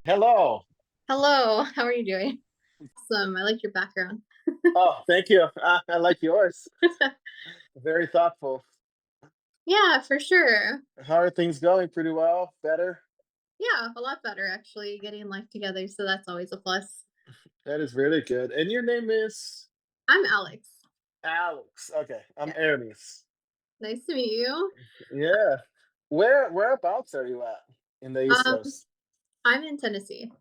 Hello. Hello, how are you doing? Awesome, I like your background. Oh, thank you. I like yours. Very thoughtful. Yeah, for sure. How are things going? Pretty well? Better? Yeah, a lot better actually, getting life together, so that's always a plus. That is really good. And your name is I'm Alex. Alex. Okay, I'm Yeah, Hermes. nice to meet you. Yeah. Whereabouts are you at in the East Um, Coast? I'm in Tennessee.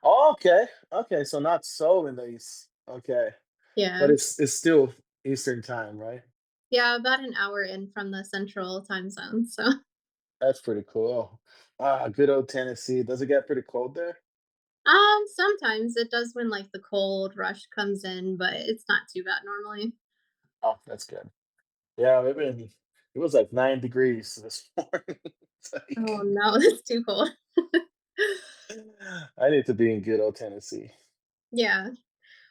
Oh, okay. Okay, so not so in the East. Okay. But Yeah. it's still Eastern time, right? Yeah, about an hour in from the central time zone, so That's pretty cool. Good old Tennessee. Does it get pretty cold there? sometimes it does when, like, the cold rush comes in, but it's not too bad normally. Oh, that's good. Yeah, it was like 9 degrees this morning. It's Oh, like no, it's too cold. I need to be in good old Tennessee. Yeah.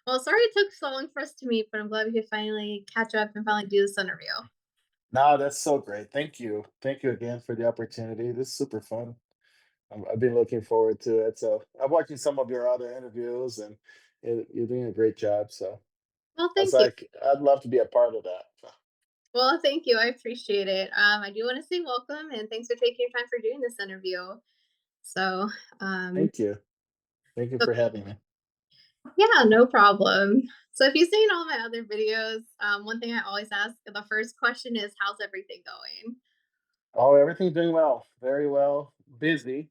Well, sorry it took so long for us to meet, but I'm glad we could finally catch up and finally do this interview. No, that's so great. Thank you. Thank you again for the opportunity. This is super fun. I've been looking forward to it. So I'm watching some of your other interviews, and you're doing a great job. So Well, I was thank you. like, I'd love to be a part of that. So, Well, thank you. I appreciate it. I do want to say welcome and thanks for taking your time for doing this interview. So, um, thank you. Thank you so- for having me. yeah, no problem. So, if you've seen all my other videos, one thing I always ask the first question is, how's everything going? Oh, everything's doing well. Very well. Busy.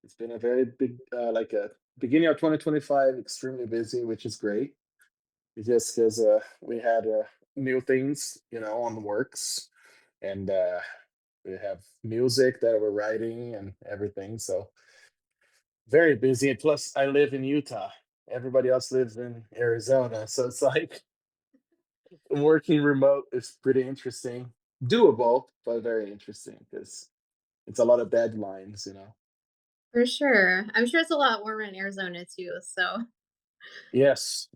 It's been a very big, like a beginning of 2025, extremely busy, which is great. Just because we had new things, on the works, and we have music that we're writing and everything. So very busy. And plus, I live in Utah. Everybody else lives in Arizona, so it's like working remote is pretty interesting, doable, but very interesting because it's a lot of deadlines. For sure. I'm sure it's a lot warmer in Arizona too. So, Yes,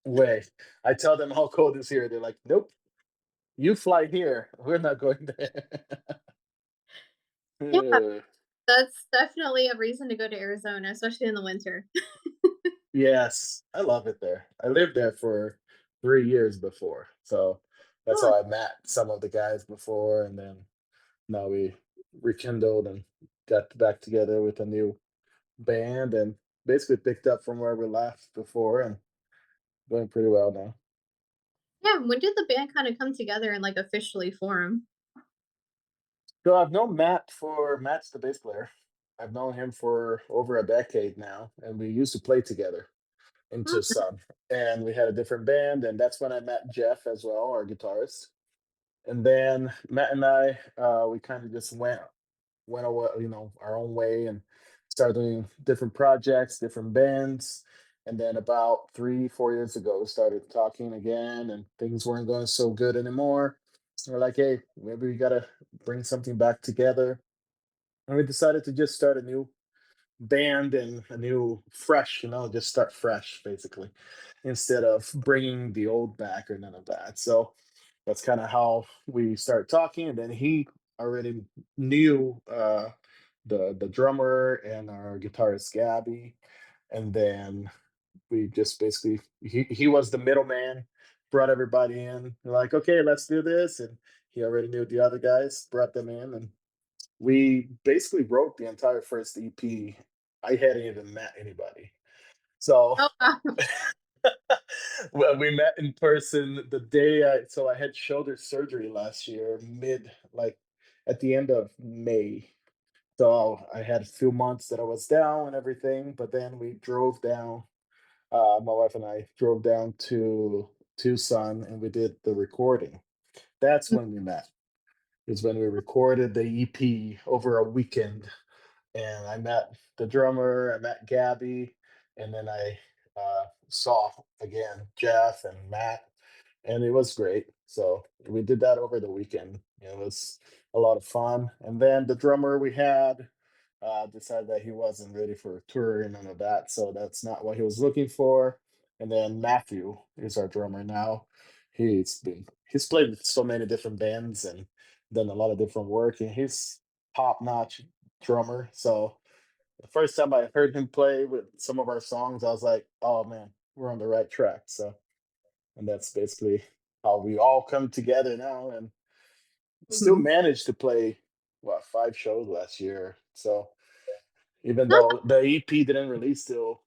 way. I tell them how cold is here. They're like, nope, you fly here. We're not going there. yeah, Uh, that's definitely a reason to go to Arizona, especially in the winter. yes, I love it there. I lived there for 3 years before. So that's Oh, how I met some of the guys before. And then now we rekindled and got back together with a new band and basically picked up from where we left before and doing pretty well now. yeah. When did the band kind of come together and like officially form? So I've known Matt's the bass player. I've known him for over a decade now, and we used to play together into Oh, some. And we had a different band, and that's when I met Jeff as well, our guitarist. And then Matt and I, we kind of just went away, our own way and started doing different projects, different bands. And then about 3, 4 years ago, we started talking again, and things weren't going so good anymore. So we're like, hey, maybe we gotta bring something back together. And we decided to just start a new band and a new fresh, just start fresh basically, instead of bringing the old back or none of that. So that's kind of how we started talking. And then he already knew the drummer and our guitarist Gabby. And then we just basically he was the middleman, brought everybody in. We're like, okay, let's do this. And he already knew the other guys, brought them in, and we basically wrote the entire first EP. I hadn't even met anybody. So oh wow. well, we met in person the day I had shoulder surgery last year, like at the end of May. So I had a few months that I was down and everything, but then we drove down. My wife and I drove down to Tucson and we did the recording. That's when we met. Is when we recorded the EP over a weekend, and I met the drummer, I met Gabby, and then I saw again Jeff and Matt, and it was great. So we did that over the weekend. It was a lot of fun. And then the drummer we had decided that he wasn't ready for touring and none of that, so that's not what he was looking for. And then Matthew is our drummer now. He's played with so many different bands and done a lot of different work, and he's top notch drummer. So The first time I heard him play with some of our songs, I was like, "Oh man, we're on the right track." So, and that's basically how we all come together now, and still Mhm. managed to play what 5 shows last year. So even Not though the EP didn't release till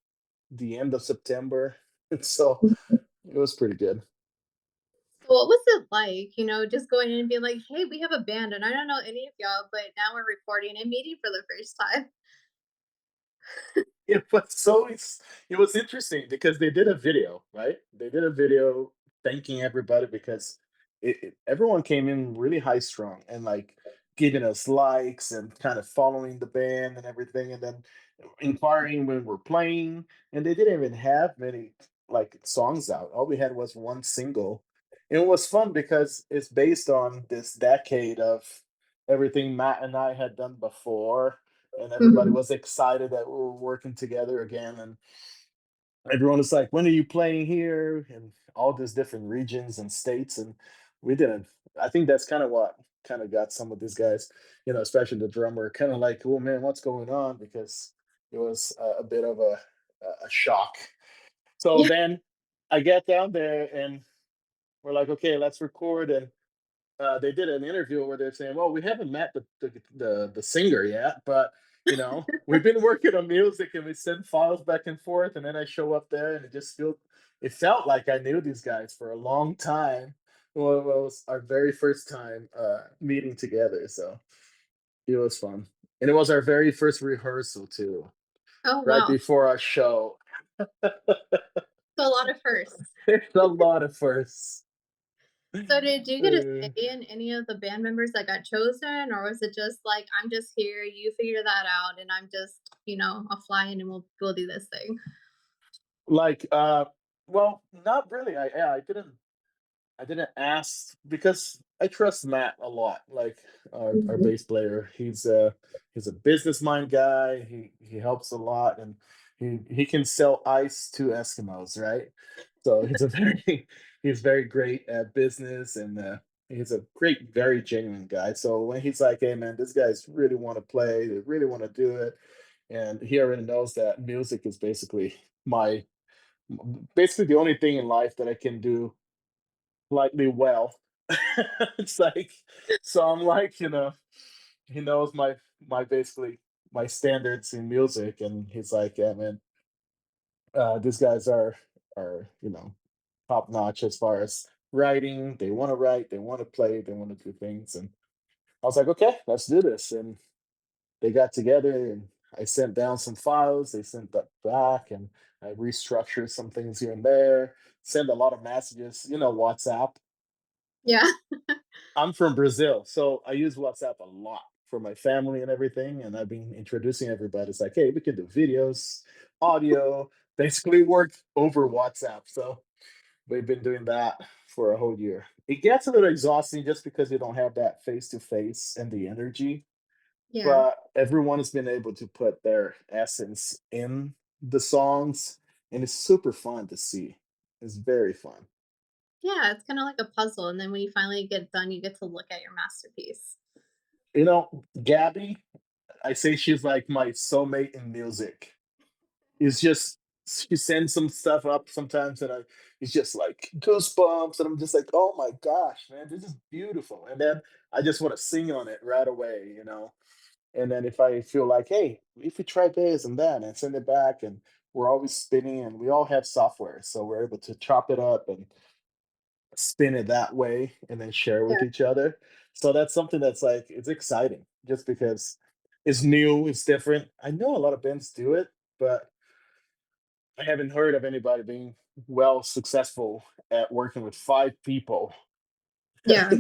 the end of September, so bad. it was pretty good. So what was it like, just going in and being like, "Hey, we have a band, and I don't know any of y'all, but now we're recording and meeting for the first time." It was so it was interesting because they did a video, right? They did a video thanking everybody because everyone came in really high strung and like giving us likes and kind of following the band and everything, and then inquiring when we're playing. And they didn't even have many like songs out. All we had was one single. And it was fun because it's based on this decade of everything Matt and I had done before, and everybody Mhm. was excited that we were working together again. And everyone was like, "When are you playing here?" And all these different regions and states. And we didn't. I think that's kind of what kind of got some of these guys, especially the drummer, kind of like, "Oh man, what's going on?" Because it was a bit of a shock. So Yeah, then I get down there and we're like, "Okay, let's record." And they did an interview where they're saying, "Well, we haven't met the singer yet, but we've been working on music and we send files back and forth." And then I show up there, and it felt like I knew these guys for a long time. Well, it was our very first time meeting together, so it was fun, and it was our very first rehearsal too, oh, right wow. before our show. So a lot of firsts. There's a lot of firsts. So did you get a Uh, say in any of the band members that got chosen, or was it just like, "I'm just here, you figure that out, and I'm just, I'll fly in and we'll do this thing?" like, well, not really. I didn't ask because I trust Matt a lot. Like our Mhm. bass player, he's a business mind guy. He helps a lot, and he can sell ice to Eskimos, right? So he's a very he's very great at business, and he's a great, very genuine guy. So when he's like, "Hey man, these guys really want to play. They really want to do it," and he already knows that music is my basically the only thing in life that I can do slightly well. It's like, so I'm like, he knows my basically my standards in music, and he's like, "Yeah, man, these guys are top notch as far as writing. They want to write, they want to play, they want to do things." And I was like, "Okay, let's do this." And they got together, and I sent down some files. They sent that back, and I restructured some things here and there. Send a lot of messages, WhatsApp. Yeah, I'm from Brazil, so I use WhatsApp a lot for my family and everything. And I've been introducing everybody. It's like, hey, we can do videos, audio, basically work over WhatsApp. So we've been doing that for a whole year. It gets a little exhausting just because you don't have that face to face and the energy, yeah. but everyone has been able to put their essence in the songs, and it's super fun to see. It's very fun. Yeah, it's kinda like a puzzle, and then when you finally get done, you get to look at your masterpiece. Gabby, I say she's like my soulmate in music. It's just she sends some stuff up sometimes, and it's just like goosebumps, and I'm just like, oh my gosh, man, this is beautiful. And then I just want to sing on it right away. And then if I feel like, hey, if we try this and that, and send it back, and we're always spinning, and we all have software, so we're able to chop it up and spin it that way and then share Yeah, with each other. So that's something that's like it's exciting just because it's new, it's different. I know a lot of bands do it, but I haven't heard of anybody being well successful at working with 5 people yeah.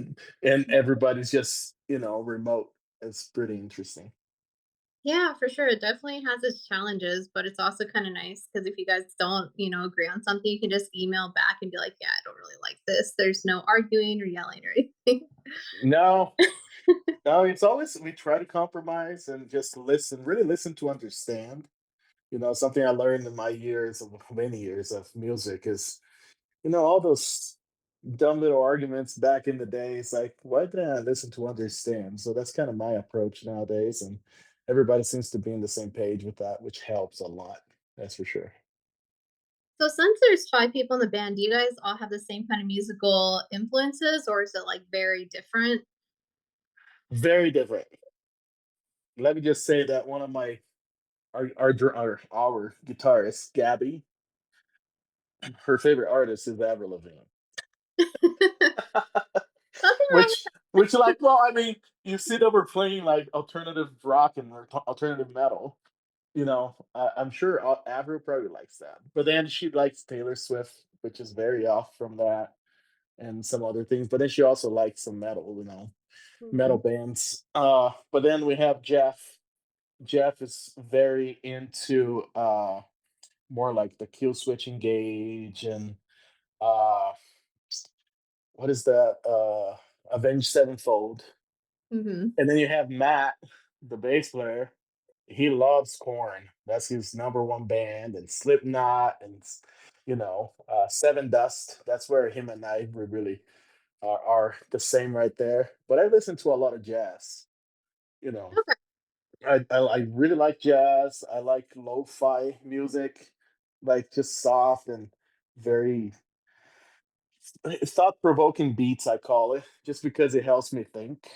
and everybody's just, remote. It's pretty interesting. Yeah, for sure. It definitely has its challenges, but it's also kinda nice because if you guys don't, agree on something, you can just email back and be like, "Yeah, I don't really like this." There's no arguing or yelling or anything. No, no, it's always we try to compromise and just listen, really listen to understand. Something I learned in my years of many years of music is all those dumb little arguments back in the day. It's like, why didn't I listen to understand? So that's kind of my approach nowadays. And everybody seems to be on the same page with that, which helps a lot. That's for sure. So since there's 5 people in the band, do you guys all have the same kind of musical influences, or is it, like, very different? Very different. Let me just say that one of my our guitarist Gabby, her favorite artist is Avril Lavigne. Nothing wrong which which like, well, I mean, you see that we're playing like alternative rock and alternative metal. I'm sure Avril probably likes that. But then she likes Taylor Swift, which is very off from that, and some other things. But then she also likes some metal, metal Mhm, bands. But then we have Jeff. Jeff is very into more like the kill switch engage and uh what is that? Avenged Sevenfold. mhm. And then you have Matt, the bass player. He loves Korn. That's his number one band, and Slipknot, and Seven Dust. That's where him and I we really are the same right there. But I listen to a lot of jazz. You know, Okay, I really like jazz. I like lo-fi music, like just soft and very thought-provoking beats. I call it just because it helps me think.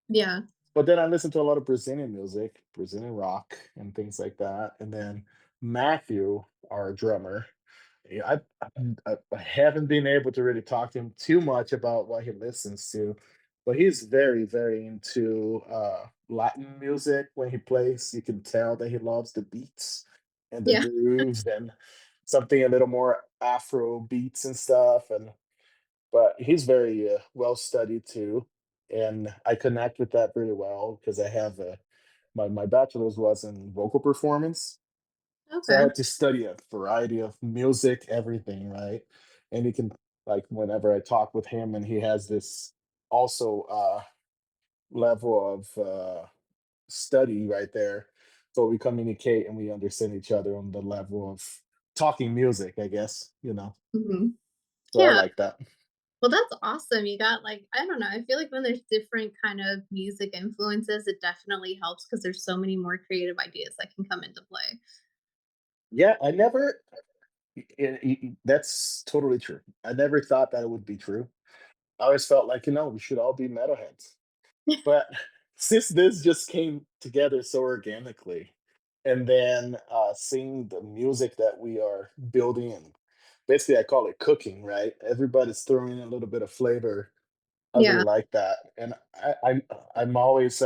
yeah, But then I listen to a lot of Brazilian music, Brazilian rock, and things like that. And then Matthew, our drummer, yeah, I haven't been able to really talk to him too much about what he listens to, but he's very, very into Latin music when he plays. You can tell that he loves the beats and the yeah, grooves and something a little more Afro beats and stuff. But he's very well studied too, and I connect with that really well because I have my bachelor's was in vocal performance, so I okay, had to study a variety of music, everything, right? And he can like whenever I talk with him, and he has this also level of study right there, so we communicate and we understand each other on the level of talking music, I guess. mhm. So I Yeah, like that. well, that's awesome. You got, like, I don't know, I feel like when there's different kind of music influences, it definitely helps because there's so many more creative ideas that can come into play. Yeah, I never that's totally true. I never thought that it would be true. I always felt like, we should all be metalheads. But since this just came together so organically, and then seeing the music that we are building, and basically I call it cooking, right? Everybody's throwing in a little bit of flavor. I really Yeah, like that. And I'm always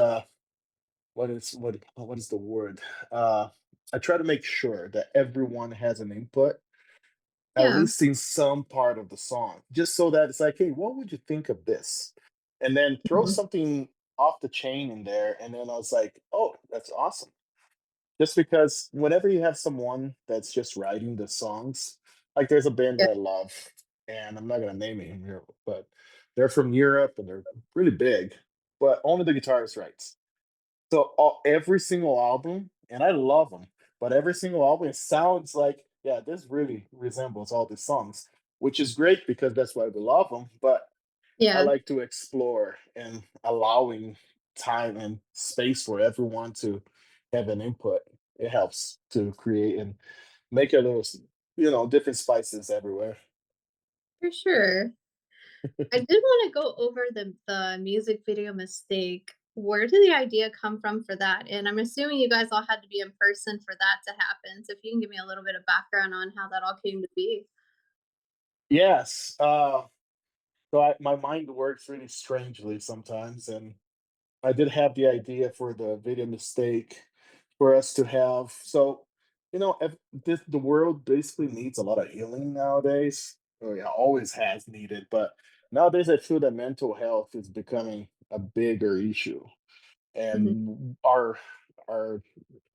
what is the word? Uh I try to make sure that everyone has an input, at yeah, least in some part of the song, just so that it's like, hey, what would you think of this? And then throw mhm, something off the chain in there. And then I was like, oh, that's awesome. Just because whenever you have someone that's just writing the songs, like there's a band yeah, that I love, and I'm not gonna name it here, but they're from Europe and they're really big, but only the guitarist writes. So every single album, and I love them, but every single album, it sounds like, yeah, this really resembles all the songs, which is great because that's why we love them. But I yeah, like to explore and allowing time and space for everyone to have an input. It helps to create and make a little, different spices everywhere. for sure. I did wanna go over the music video mistake. Where did the idea come from for that? And I'm assuming you guys all had to be in person for that to happen, so if you can give me a little bit of background on how that all came to be. Yes. So my mind works really strangely sometimes, and I did have the idea for the video mistake for us to have. So, if the world basically needs a lot of healing nowadays. Oh yeah, always has needed, but nowadays I feel that mental health is becoming a bigger issue, Mhm. and our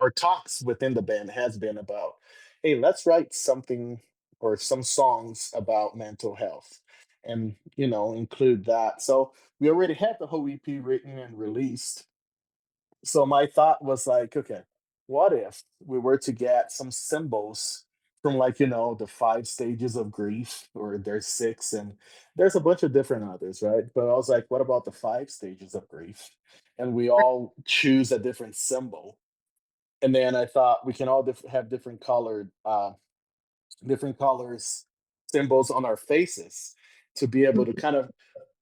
our talks within the band has been about, hey, let's write something or some songs about mental health, and include that. So we already had the whole EP written and released. So my thought was like, okay, what if we were to get some symbols from, like, the five stages of grief, or there's six, and there's a bunch of different others, right? But I was like, what about the five stages of grief? And we all choose a different symbol. And then I thought we can all have different colors symbols on our faces to be able to Mhm. kind of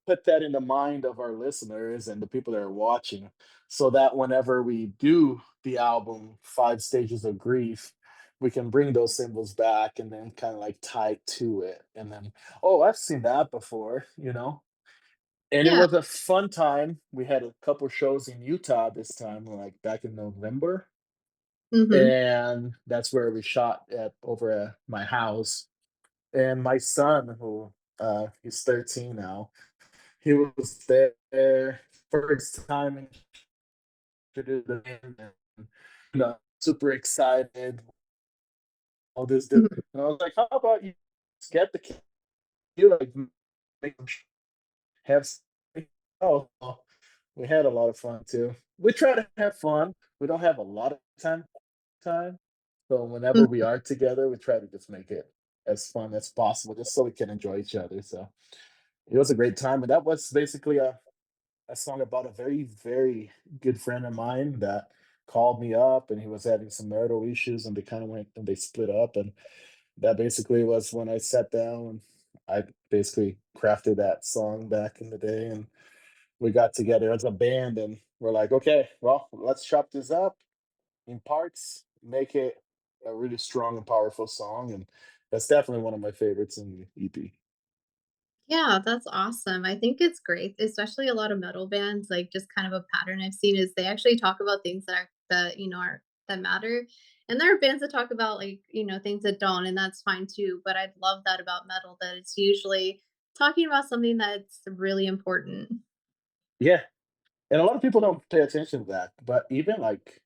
put that in the mind of our listeners and the people that are watching so that whenever we do the album Five Stages of Grief, we can bring those symbols back and then kind of like tie it to it. And then, oh, I've seen that before, you know? And it Yeah. was a fun time. We had a couple shows in Utah this time, like back in November. Mhm. And that's where we shot at over at my house. And my son, who he's 13 now, he was there first time introduced the band and super excited, all this. And Mhm. I was like, how about you just get the kid, you like make them have oh well, we had a lot of fun too. We try to have fun. We don't have a lot of time. So whenever we Mhm. are together, we try to just make it as fun as possible just so we can enjoy each other. So it was a great time. And that was basically a song about a very, very good friend of mine that called me up and he was having some marital issues and they kind of went and they split up. And that basically was when I sat down and I basically crafted that song back in the day. And we got together as a band and we're like, okay, well, let's chop this up in parts, make it a really strong and powerful song. And that's definitely one of my favorites in the EP. Yeah, that's awesome. I think it's great, especially a lot of metal bands, like, just kind of a pattern I've seen is they actually talk about things that matter, and there are bands that talk about, like, things that don't, and that's fine too, but I love that about metal, that it's usually talking about something that's really important. Yeah. And a lot of people don't pay attention to that. But even like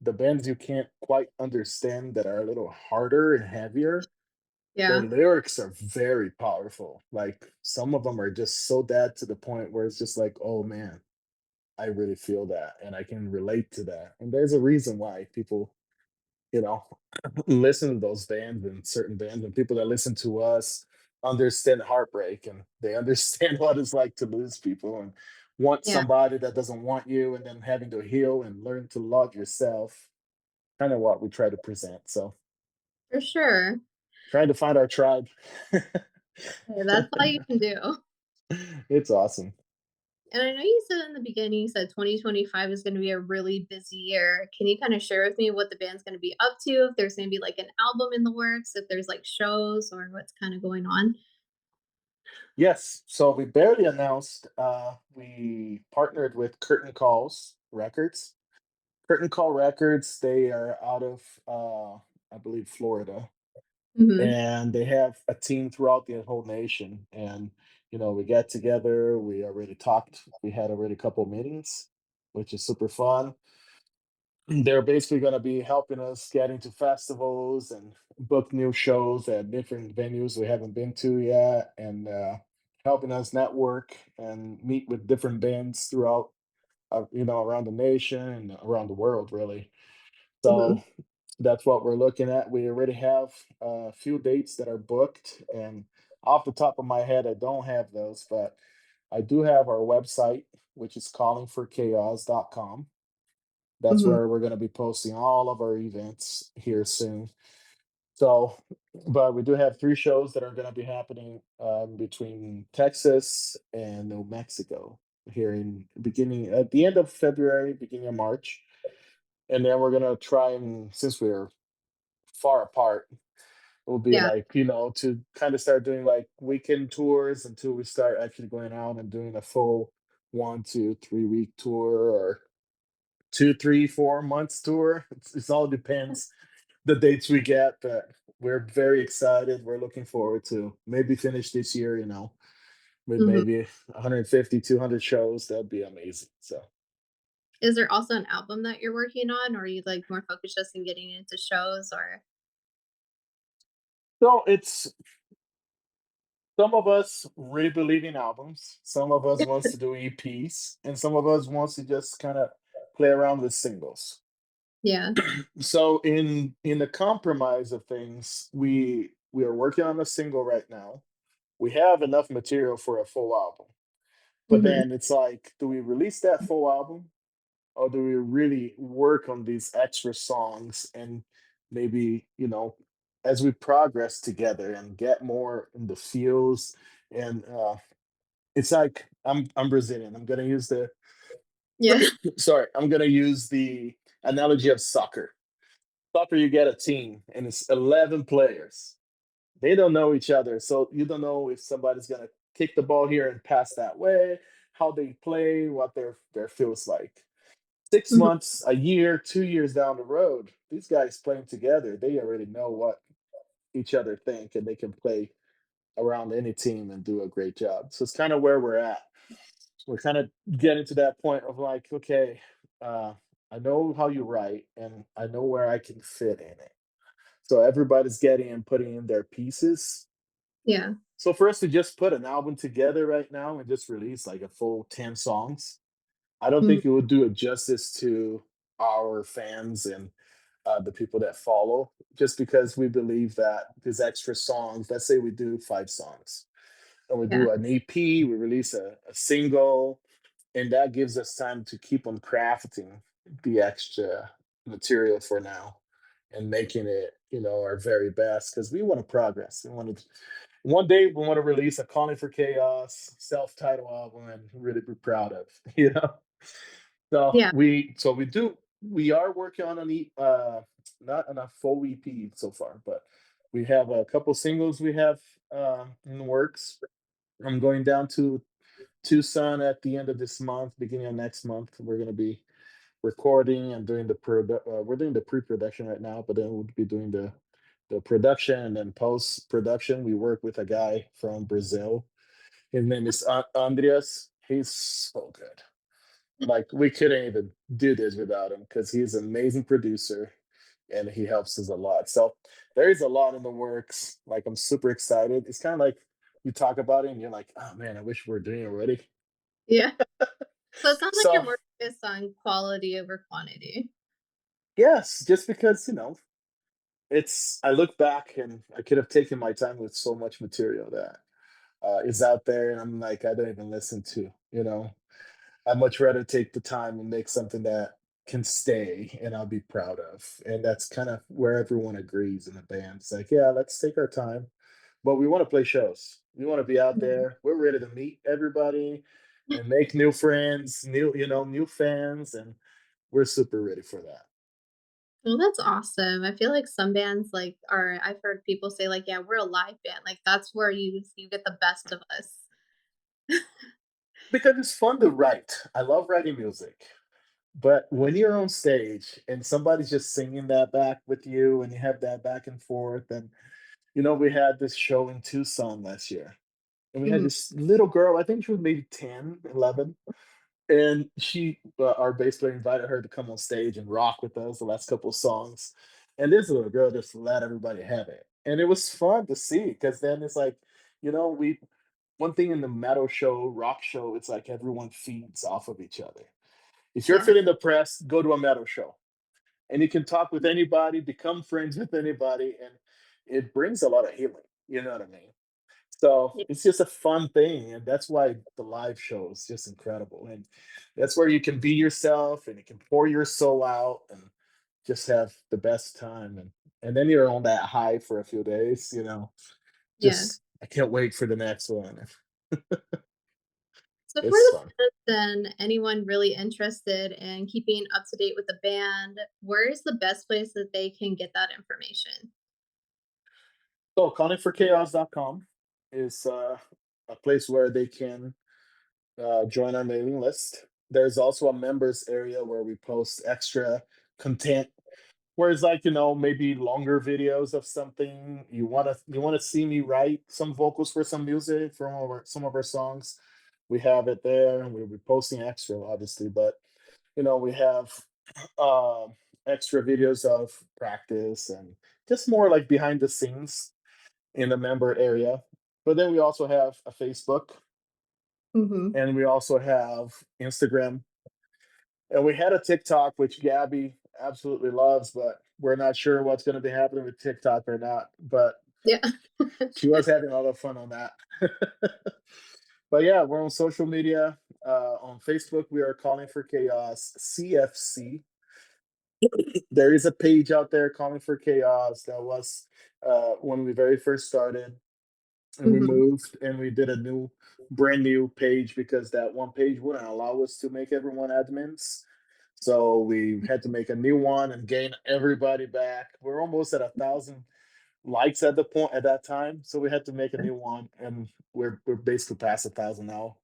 the bands you can't quite understand that are a little harder and heavier, their Yeah, lyrics are very powerful. Like some of them are just so bad to the point where it's just like, oh man, I really feel that and I can relate to that. And there's a reason why people, you know, listen to those bands and certain bands and people that listen to us understand heartbreak and they understand what it's like to lose people and want yeah, somebody that doesn't want you and then having to heal and learn to love yourself. Kind of what we try to present. So for sure. trying to find our tribe. Hey, that's all you can do. It's awesome. And I know you said in the beginning, you said 2025 is gonna be a really busy year. Can you kinda share with me what the band's gonna be up to? If there's gonna be, like, an album in the works, if there's, like, shows or what's kinda going on? Yes. So we barely announced we partnered with Curtain Calls Records. Curtain Call Records, they are out of I believe Florida. Mhm, And they have a team throughout the whole nation. And we got together, we already talked, we had already a couple meetings, which is super fun. They're basically going to be helping us get into festivals and book new shows at different venues we haven't been to yet, and helping us network and meet with different bands throughout around the nation and around the world really. So mhm. that's what we're looking at. We already have a few dates that are booked, and off the top of my head, I don't have those, but I do have our website, which is callingforchaos.com. That's Mhm, where we're going to be posting all of our events here soon. So, but we do have three shows that are going to be happening between Texas and New Mexico here in beginning at the end of February, beginning of March. And then we're gonna try and since we're far apart, we'll be yeah, like, to kind of start doing like weekend tours until we start actually going out and doing a full 1, 2, 3 week tour or 2, 3, 4 months tour. It all depends the dates we get, but we're very excited. We're looking forward to maybe finish this year, with mhm. maybe 150, 200 shows. That'd be amazing. Is there also an album that you're working on, or are you, like, more focused just in getting into shows, or So it's some of us really believe in albums. Some of us wants to do EPs, and some of us wants to just kind of play around with singles. Yeah, So in the compromise of things, we are working on a single right now. We have enough material for a full album, but mhm, then it's like, do we release that full album or do we really work on these extra songs and maybe, as we progress together and get more in the feels and it's like I'm Brazilian. I'm gonna use the Yeah. sorry, I'm gonna use the analogy of soccer. Soccer, you get a team and it's 11 players. They don't know each other, so you don't know if somebody's gonna kick the ball here and pass that way, how they play, what their feels like. 6 Mhm. months, a year, 2 years down the road, these guys playing together, they already know what each other think, and they can play around any team and do a great job. So it's kind of where we're at. We're kind of getting to that point of like, okay, uh, I know how you write, and I know where I can fit in it. So everybody's getting and putting in their pieces. Yeah. So for us to just put an album together right now and just release like a full 10 songs, I don't Mhm. think it would do it justice to our fans and the people that follow, just because we believe that these extra songs, let's say we do 5 songs and we Yeah. do an EP, we release a single, and that gives us time to keep on crafting the extra material for now and making it, our very best because we want to progress. We want to one day we want to release a Calling for Chaos self-titled album and really be proud of, So Yeah. we are working on not on a full EP so far, but we have a couple singles we have in the works. I'm going down to Tucson at the end of this month, beginning of next month. We're gonna be recording and doing we're doing the pre-production right now, but then we'll be doing the production and then post-production. We work with a guy from Brazil. His name is Andreas. He's so good. Like we couldn't even do this without him because he's an amazing producer and he helps us a lot. So there is a lot in the works. Like I'm super excited. It's kind of like you talk about it and you're like, oh man, I wish we were doing it already. Yeah. So it sounds like you're So more focused on quality over quantity. yes, just because it's I look back and I could have taken my time with so much material that is out there, and I'm like I don't even listen to. I'd much rather take the time and make something that can stay and I'll be proud of. And that's kind of where everyone agrees in the band. It's like, yeah, let's take our time, but we want to play shows. We want to be out Mhm. there. We're ready to meet everybody and make new friends, new fans, and we're super ready for that. Well, that's awesome. I feel like some bands like are I've heard people say like, "Yeah, we're a live band." Like that's where you get the best of us. Because it's fun to write. I love writing music. But when you're on stage and somebody's just singing that back with you and you have that back and forth, and we had this show in Tucson last year, and we had Mhm. this little girl, I think she was maybe 10, 11, and our bass player invited her to come on stage and rock with us the last couple of songs. And this little girl just let everybody have it. And it was fun to see because then it's like, we one thing in the metal show, rock show, it's like everyone feeds off of each other. If you're Yeah. feeling depressed, go to a metal show and you can talk with anybody, become friends with anybody, and it brings a lot of healing. You know what I mean? So Yeah. it's just a fun thing, and that's why the live show is just incredible. And that's where you can be yourself and you can pour your soul out and just have the best time. And then you're on that high for a few days. Yeah. Just I can't wait for the next one. So for It's the fun. fans and anyone really interested in keeping up to date with the band, where is the best place that they can get that information? So conningforchaos.com is a place where they can join our mailing list. There's also a members area where we post extra content. Whereas, like maybe longer videos of something you want to see me write some vocals for some music from some of our songs. We have it there, and we'll be posting extra, obviously. But we have uh, extra videos of practice and just more like behind the scenes in the member area. But then we also have a Facebook Mhm. and we also have Instagram. And we had a TikTok, which Gabby absolutely loves, but we're not sure what's going to be happening with TikTok or not. But Yeah. she was having a lot of fun on that. But yeah, we're on social media. On Facebook, we are calling for chaos CFC. There is a page out there calling for chaos. That was when we very first started, and we Mhm. moved and we did a brand new page because that one page wouldn't allow us to make everyone admins. So we had to make a new one and gain everybody back. We're almost at 1,000 likes at the point at that time, so we had to make a new one, and we're basically past 1,000 now.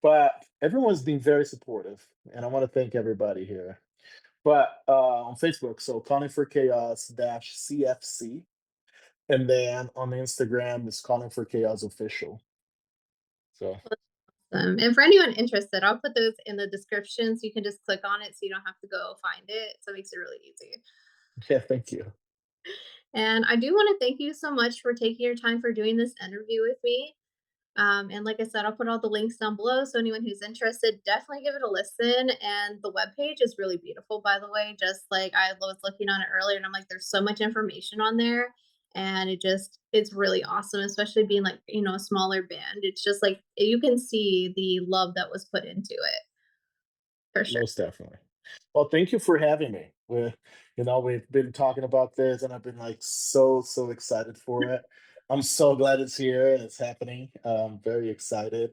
But everyone's been very supportive, and I want to thank everybody here. But on Facebook, so calling for chaos dash CFC, and then on Instagram is calling for chaos official. So And for anyone interested, I'll put those in the description so you can just click on it so you don't have to go find it. So it makes it really easy. yeah, thank you. And I do want to thank you so much for taking your time for doing this interview with me. And like I said, I'll put all the links down below. So anyone who's interested, definitely give it a listen. And the webpage is really beautiful, by the way. Just like I was looking on it earlier, and I'm like, there's so much information on there. And it's really awesome, especially being like, a smaller band. It's just like you can see the love that was put into it for sure. Most definitely. Well, thank you for having me. We've been talking about this, and I've been like so excited for it. I'm so glad it's here and it's happening. I'm very excited.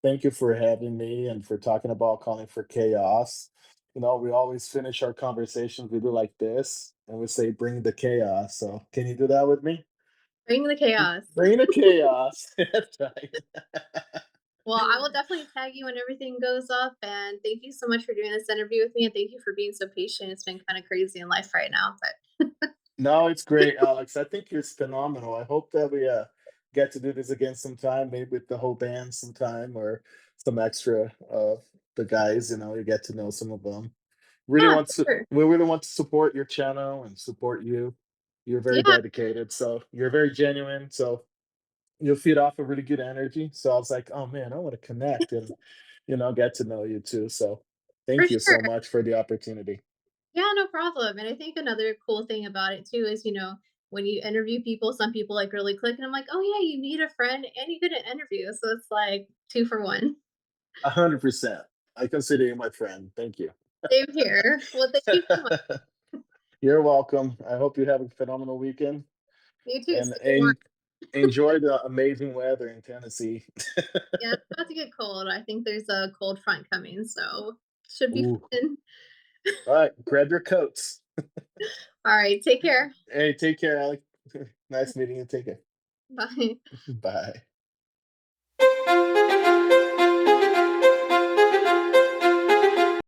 Thank you for having me and for talking about calling for chaos. We always finish our conversations. We do like this, and we say, "Bring the chaos." So, can you do that with me? Bring the chaos. Bring the chaos. That's right. Well, I will definitely tag you when everything goes up. And thank you so much for doing this interview with me. And thank you for being so patient. It's been kind of crazy in life right now, but No, it's great, Alex. I think you're phenomenal. I hope that we get to do this again sometime, maybe with the whole band sometime or some extra the guys, you get to know some of them. yeah, for sure. We really want to support your channel and support you. You're very Yeah, dedicated, so you're very genuine. So you'll feed off a really good energy. So I was like, oh man, I want to connect and get to know you too. So for thank you sure. so much for the opportunity. Yeah, no problem. And I think another cool thing about it too is, when you interview people, some people like really click, and I'm like, oh yeah, you meet a friend and you get an interview. So it's like two for one. 100%. I consider you my friend. Thank you. Same here. Well, thank you so much. You're welcome. I hope you have a phenomenal weekend You too. and Stay warm. enjoy the amazing weather in Tennessee. Yeah, it's about to get cold. I think there's a cold front coming, so should be Ooh. fun. All right, grab your coats. All right, take care. Hey, take care, Alec. Nice meeting you. Take care. Bye. Bye.